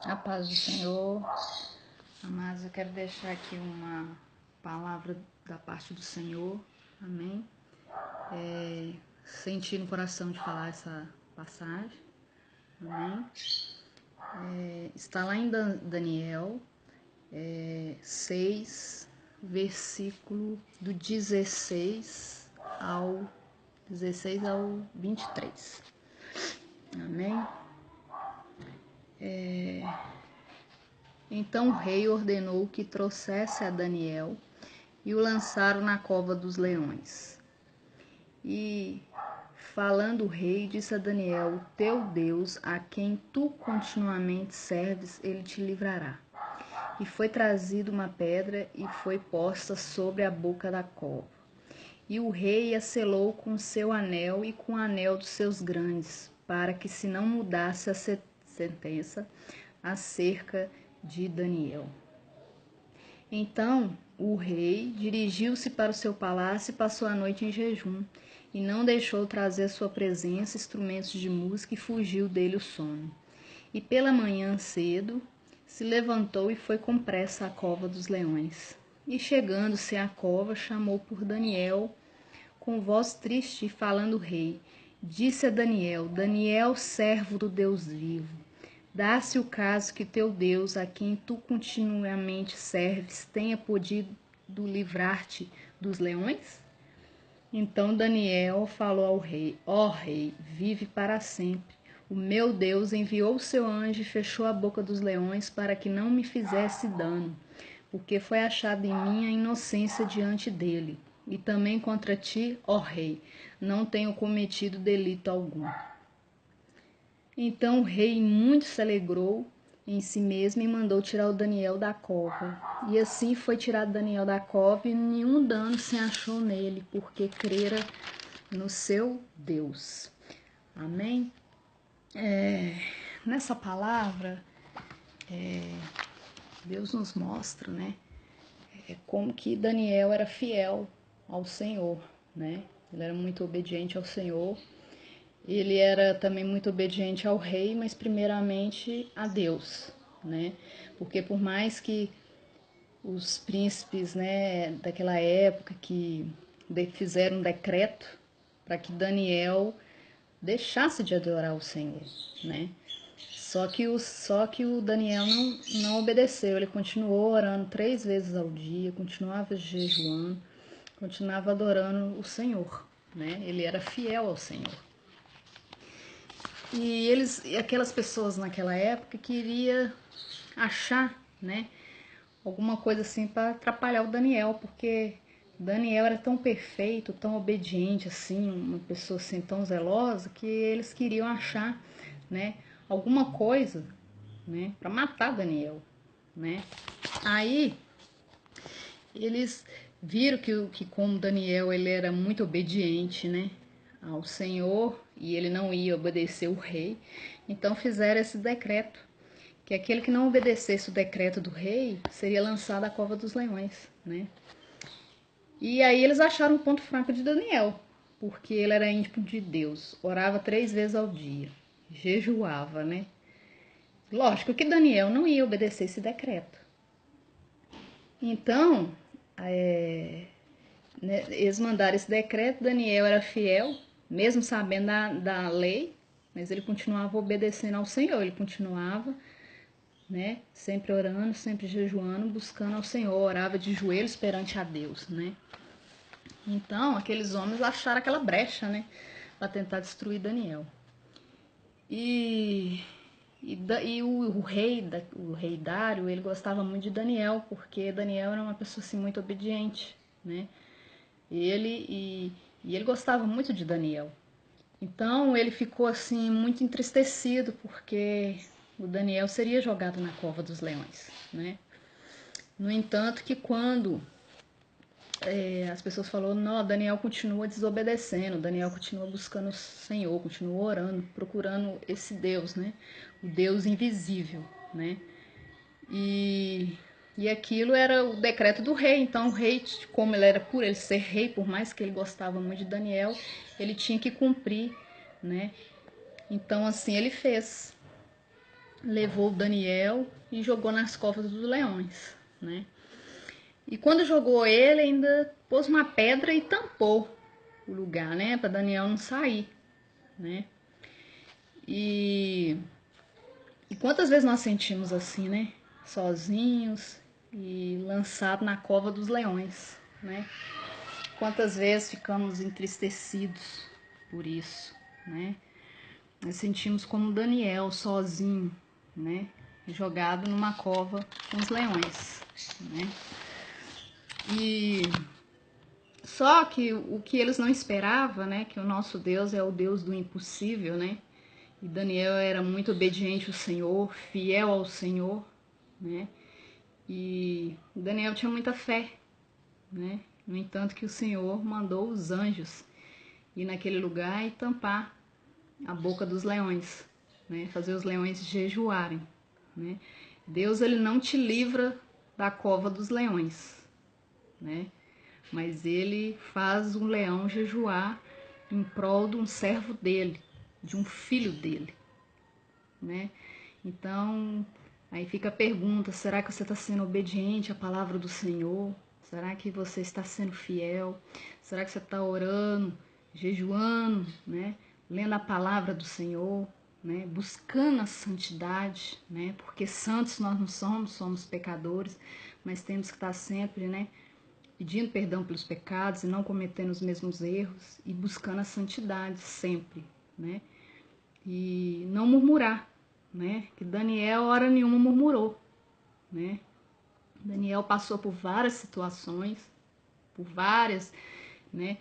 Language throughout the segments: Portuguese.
A paz do Senhor. Amados, eu quero deixar aqui uma palavra da parte do Senhor. Amém. Senti no coração de falar essa passagem. Amém. Está lá em Daniel 6, versículo do 16 ao 23. Amém. Então o rei ordenou que trouxesse a Daniel e o lançaram na cova dos leões. E, falando o rei, disse a Daniel: o teu Deus, a quem tu continuamente serves, ele te livrará. E foi trazida uma pedra e foi posta sobre a boca da cova. E o rei a selou com seu anel e com o anel dos seus grandes, para que se não mudasse a sentença acerca de Daniel. Então o rei dirigiu-se para o seu palácio e passou a noite em jejum, e não deixou trazer à sua presença instrumentos de música, e fugiu dele o sono. E pela manhã cedo se levantou e foi com pressa à cova dos leões. E chegando-se à cova, chamou por Daniel com voz triste, e falando o rei, disse a Daniel: Daniel, servo do Deus vivo, dá-se o caso que teu Deus, a quem tu continuamente serves, tenha podido livrar-te dos leões? Então Daniel falou ao rei: ó rei, vive para sempre. O meu Deus enviou o seu anjo e fechou a boca dos leões para que não me fizesse dano, porque foi achada em mim a inocência diante dele. E também contra ti, ó rei, não tenho cometido delito algum. Então o rei muito se alegrou em si mesmo e mandou tirar o Daniel da cova. E assim foi tirado Daniel da cova, e nenhum dano se achou nele, porque crera no seu Deus. Amém? Nessa palavra, Deus nos mostra, né? Como que Daniel era fiel ao Senhor, né? Ele era muito obediente ao Senhor. Ele era também muito obediente ao rei, mas primeiramente a Deus, né? Porque por mais que os príncipes, né, daquela época que fizeram um decreto para que Daniel deixasse de adorar o Senhor, né? Só que o Daniel não obedeceu, ele continuou orando 3 vezes ao dia, continuava jejuando, continuava adorando o Senhor, né? Ele era fiel ao Senhor. E aquelas pessoas naquela época queriam achar, né, alguma coisa assim para atrapalhar o Daniel, porque Daniel era tão perfeito, tão obediente assim, uma pessoa assim tão zelosa, que eles queriam achar, né, alguma coisa, né, para matar Daniel, né? Aí eles viram que como Daniel ele era muito obediente, né, ao Senhor, e ele não ia obedecer o rei, então fizeram esse decreto, que aquele que não obedecesse o decreto do rei seria lançado à cova dos leões, né? E aí eles acharam um ponto fraco de Daniel, porque ele era íntimo de Deus, orava 3 vezes ao dia, jejuava, né? Lógico que Daniel não ia obedecer esse decreto. Então, né, eles mandaram esse decreto, Daniel era fiel, mesmo sabendo da lei, mas ele continuava obedecendo ao Senhor, ele continuava, né, sempre orando, sempre jejuando, buscando ao Senhor, orava de joelhos perante a Deus, né? Então, aqueles homens acharam aquela brecha, né, para tentar destruir Daniel. O rei Dário, ele gostava muito de Daniel, porque Daniel era uma pessoa assim, muito obediente, né? E ele gostava muito de Daniel. Então ele ficou assim muito entristecido, porque o Daniel seria jogado na cova dos leões, né? No entanto, que quando as pessoas falaram: não, Daniel continua desobedecendo, Daniel continua buscando o Senhor, continua orando, procurando esse Deus, né? O Deus invisível, né? E aquilo era o decreto do rei. Então o rei, como ele era por ele ser rei, por mais que ele gostava muito de Daniel, ele tinha que cumprir, né? Então assim ele fez. levou Daniel e jogou nas covas dos leões, né? E quando jogou ele, ainda pôs uma pedra e tampou o lugar, né? Para Daniel não sair, né? E quantas vezes nós sentimos assim, né? Sozinhos e lançados na cova dos leões, né? Quantas vezes ficamos entristecidos por isso, né? Nós sentimos como Daniel, sozinho, né? Jogado numa cova com os leões, né? E só que o que eles não esperavam, né? Que o nosso Deus é o Deus do impossível, né? E Daniel era muito obediente ao Senhor, fiel ao Senhor, né? E Daniel tinha muita fé, né? No entanto que o Senhor mandou os anjos ir naquele lugar e tampar a boca dos leões, né? Fazer os leões jejuarem, né? Deus, ele não te livra da cova dos leões, né? Mas ele faz um leão jejuar em prol de um servo dele, de um filho dele, né? Então, aí fica a pergunta, será que você está sendo obediente à palavra do Senhor? Será que você está sendo fiel? Será que você está orando, jejuando, né? Lendo a palavra do Senhor, né? Buscando a santidade, né? Porque santos nós não somos, somos pecadores, mas temos que estar sempre, né? Pedindo perdão pelos pecados e não cometendo os mesmos erros e buscando a santidade sempre, né? E não murmurar, né? Que Daniel, hora nenhuma, murmurou, né? Daniel passou por várias situações, por várias, né,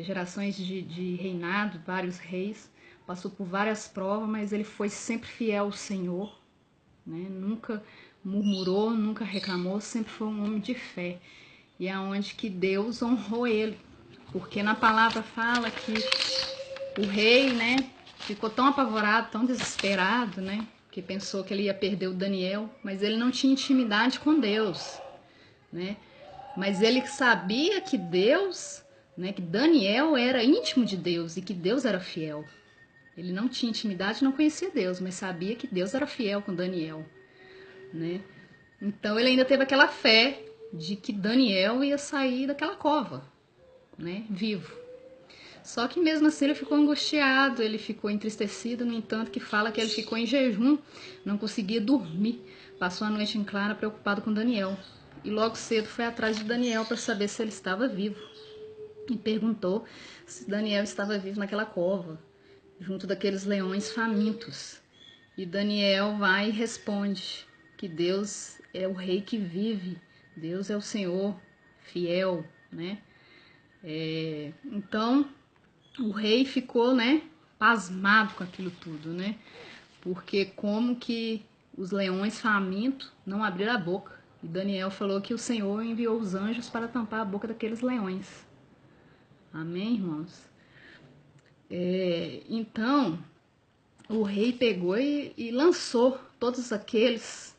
gerações de reinado, vários reis, passou por várias provas, mas ele foi sempre fiel ao Senhor, né? Nunca murmurou, nunca reclamou, sempre foi um homem de fé. E é onde que Deus honrou ele, porque na palavra fala que o rei, né, ficou tão apavorado, tão desesperado, né, que pensou que ele ia perder o Daniel, mas ele não tinha intimidade com Deus, né? Mas ele sabia que Deus, né, que Daniel era íntimo de Deus e que Deus era fiel. Ele não tinha intimidade, não conhecia Deus, mas sabia que Deus era fiel com Daniel, né? Então ele ainda teve aquela fé de que Daniel ia sair daquela cova, né, vivo. Só que mesmo assim ele ficou angustiado, ele ficou entristecido, no entanto que fala que ele ficou em jejum, não conseguia dormir, passou a noite em clara preocupado com Daniel. E logo cedo foi atrás de Daniel para saber se ele estava vivo. E perguntou se Daniel estava vivo naquela cova, junto daqueles leões famintos. E Daniel vai e responde que Deus é o rei que vive, Deus é o Senhor fiel, né? Então o rei ficou, né, pasmado com aquilo tudo, né? Porque como que os leões famintos não abriram a boca? E Daniel falou que o Senhor enviou os anjos para tampar a boca daqueles leões. Amém, irmãos? Então, o rei pegou e lançou todos aqueles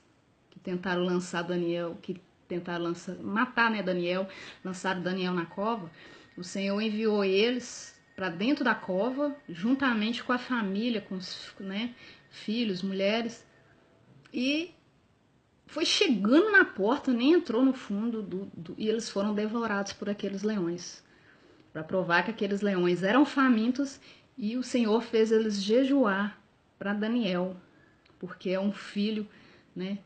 que tentaram lançar Daniel, que tentaram matar, né, Daniel, lançaram Daniel na cova. O Senhor enviou eles para dentro da cova, juntamente com a família, com os, né, filhos, mulheres, e foi chegando na porta, nem entrou no fundo, e eles foram devorados por aqueles leões, para provar que aqueles leões eram famintos, e o Senhor fez eles jejuar para Daniel, porque é um filho, né,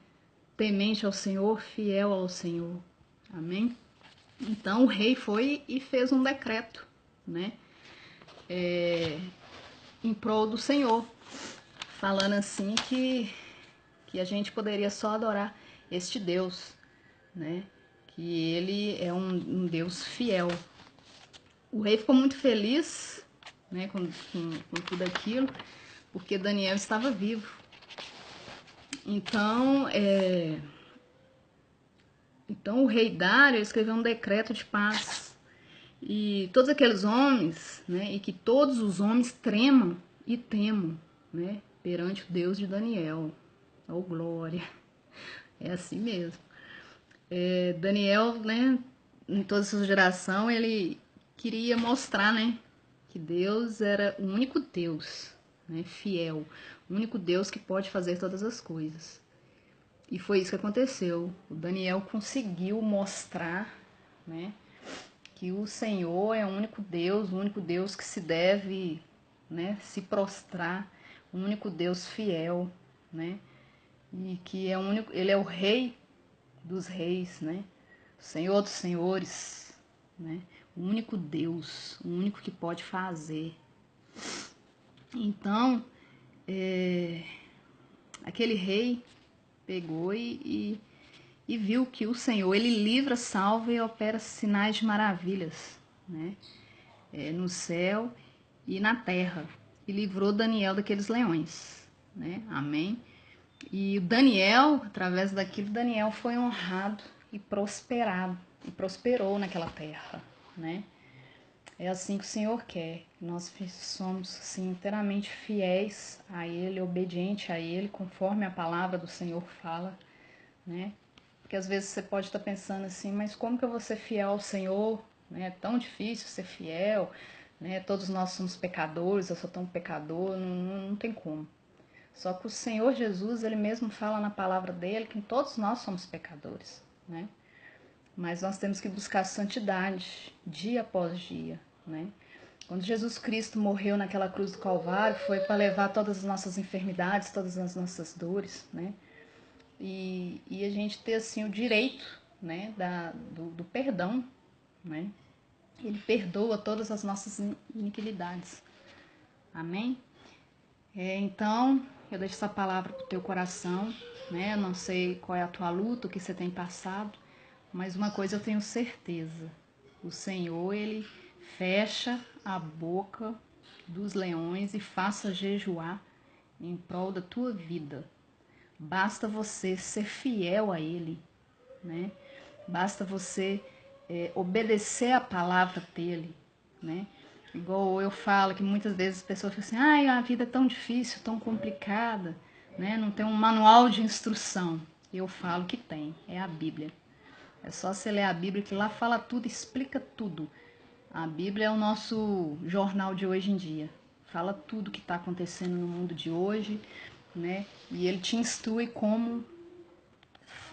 temente ao Senhor, fiel ao Senhor. Amém? Então o rei foi e fez um decreto, né, em prol do Senhor, falando assim que a gente poderia só adorar este Deus, né, que ele é um Deus fiel. O rei ficou muito feliz, né, com tudo aquilo, porque Daniel estava vivo. Então o rei Dário escreveu um decreto de paz. E todos aqueles homens, né, e que todos os homens tremam e temam, né, perante o Deus de Daniel. Oh, glória! É assim mesmo. Daniel, né, em toda a sua geração, ele queria mostrar, né, que Deus era o único Deus, né, fiel, o único Deus que pode fazer todas as coisas. E foi isso que aconteceu. O Daniel conseguiu mostrar, né, que o Senhor é o único Deus que se deve, né, se prostrar, o único Deus fiel, né, e que é o único, ele é o Rei dos reis, né, o Senhor dos senhores, né, o único Deus, o único que pode fazer. Então, aquele rei pegou e viu que o Senhor, ele livra, salva e opera sinais de maravilhas, né? No céu e na terra. E livrou Daniel daqueles leões, né? Amém? E o Daniel, através daquilo, Daniel foi honrado e prosperado. E prosperou naquela terra, né? É assim que o Senhor quer. Nós somos assim, inteiramente fiéis a Ele, obedientes a Ele, conforme a palavra do Senhor fala, né? Porque às vezes você pode estar pensando assim, mas como que eu vou ser fiel ao Senhor? Né? É tão difícil ser fiel, né? Todos nós somos pecadores, eu sou tão pecador, não tem como. Só que o Senhor Jesus, Ele mesmo fala na palavra dele que todos nós somos pecadores, né? Mas nós temos que buscar santidade dia após dia, né? Quando Jesus Cristo morreu naquela cruz do Calvário, foi para levar todas as nossas enfermidades, todas as nossas dores, né? E a gente ter assim o direito, né, do perdão, né? Ele perdoa todas as nossas iniquidades. Amém? Então, eu deixo essa palavra pro teu coração, né? Eu não sei qual é a tua luta, o que você tem passado, mas uma coisa eu tenho certeza. O Senhor, Ele fecha a boca dos leões e faça jejuar em prol da tua vida. Basta você ser fiel a Ele, né? Basta você obedecer a palavra dEle, né? Igual eu falo, que muitas vezes as pessoas falam assim, ai, a vida é tão difícil, tão complicada, né? Não tem um manual de instrução. Eu falo que tem, é a Bíblia. É só você ler a Bíblia, que lá fala tudo, explica tudo. A Bíblia é o nosso jornal de hoje em dia. Fala tudo que está acontecendo no mundo de hoje, né? E ele te instrui como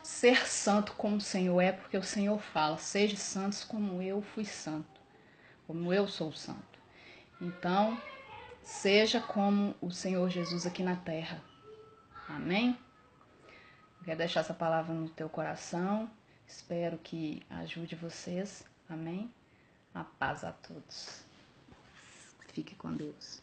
ser santo como o Senhor é, porque o Senhor fala, seja santos como eu fui santo, como eu sou santo. Então, seja como o Senhor Jesus aqui na terra. Amém? Eu quero deixar essa palavra no teu coração. Espero que ajude vocês. Amém? A paz a todos. Fique com Deus.